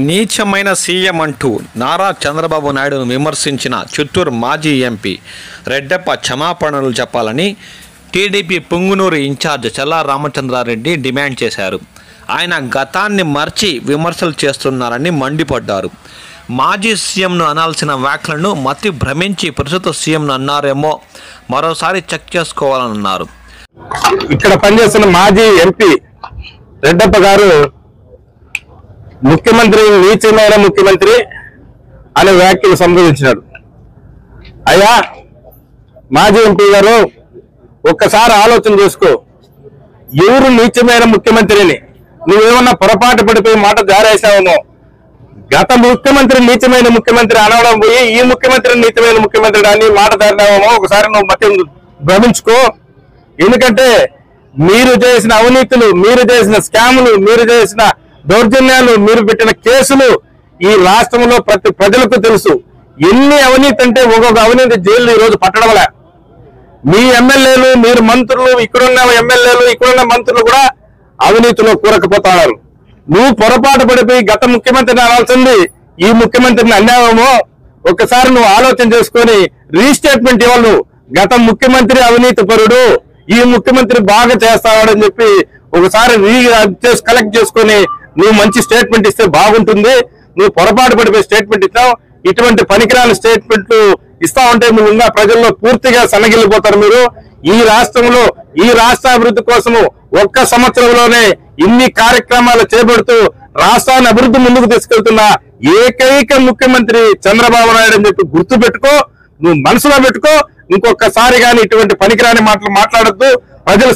నీచమైన సీఎం అంటూ నారా చంద్రబాబు నాయుడును విమర్శించిన చిత్తూరు మాజీ ఎంపీ రెడ్డప్ప క్షమాపణలు చెప్పాలని టీడీపీ పుంగునూరు ఇన్ఛార్జ్ చల్లా రామచంద్రారెడ్డి డిమాండ్ చేశారు. ఆయన గతాన్ని మర్చి విమర్శలు చేస్తున్నారని మండిపడ్డారు. మాజీ సీఎంను అనాల్సిన వ్యాఖ్యలను మతి భ్రమించి ప్రస్తుత సీఎంను అన్నారేమో మరోసారి చెక్ చేసుకోవాలన్నారు. ఇక్కడ పనిచేస్తున్న మాజీ ఎంపీ రెడ్డప్ప గారు ముఖ్యమంత్రి నీచమైన ముఖ్యమంత్రి అనే వ్యాఖ్యలు సంబోధించినారు. అయ్యా మాజీ ఎంపీ గారు ఒక్కసారి ఆలోచన చేసుకో, ఎవరు నీచమైన ముఖ్యమంత్రిని నువ్వేమన్నా పొరపాటు పడిపోయి మాట జారేసావేమో. గత ముఖ్యమంత్రి నీచమైన ముఖ్యమంత్రి అనవడం పోయి ఈ ముఖ్యమంత్రి నీచమైన ముఖ్యమంత్రి అని మాట జారినావేమో. ఒకసారి నువ్వు మతి భ్రమించుకో. ఎందుకంటే మీరు చేసిన అవినీతులు, మీరు చేసిన స్కాములు, మీరు చేసిన దౌర్జన్యాలు, మీరు పెట్టిన కేసులు ఈ రాష్ట్రంలో ప్రతి ప్రజలకు తెలుసు. ఎన్ని అవినీతి అంటే ఒక్కొక్క అవినీతి జైలు ఈ రోజు పట్టడం వల్ల మీ ఎమ్మెల్యేలు, మీరు మంత్రులు, ఇక్కడున్న ఎమ్మెల్యేలు, ఇక్కడున్న మంత్రులు కూడా అవినీతిలో కూరకపోతున్నారు. నువ్వు పొరపాటు పడిపోయి గత ముఖ్యమంత్రిని అనాల్సింది ఈ ముఖ్యమంత్రిని అన్నావేమో. ఒక్కసారి నువ్వు ఆలోచన చేసుకొని రీస్టేట్మెంట్ ఇవ్వాలి. గత ముఖ్యమంత్రి అవినీతి పరుడు, ఈ ముఖ్యమంత్రి బాగా చేస్తాడని చెప్పి ఒకసారి కలెక్ట్ చేసుకొని నువ్వు మంచి స్టేట్మెంట్ ఇస్తే బాగుంటుంది. నువ్వు పొరపాటు పడిపోయి స్టేట్మెంట్ ఇస్తావు. ఇటువంటి పనికిరాని స్టేట్మెంట్లు ఇస్తా ఉంటే నువ్వు ఇంకా ప్రజల్లో పూర్తిగా సన్నగిల్లిపోతారు. మీరు ఈ రాష్ట్రంలో ఈ రాష్ట్ర అభివృద్ధి కోసము ఒక్క సంవత్సరంలోనే ఇన్ని కార్యక్రమాలు చేపడుతూ రాష్ట్రాన్ని అభివృద్ధి ముందుకు తీసుకెళ్తున్న ఏకైక ముఖ్యమంత్రి చంద్రబాబు నాయుడు అని చెప్పి గుర్తు పెట్టుకో, నువ్వు మనసులో పెట్టుకో. ఇంకొకసారి కానీ ఇటువంటి పనికిరాని మాటలు మాట్లాడొద్దు. ప్రజలు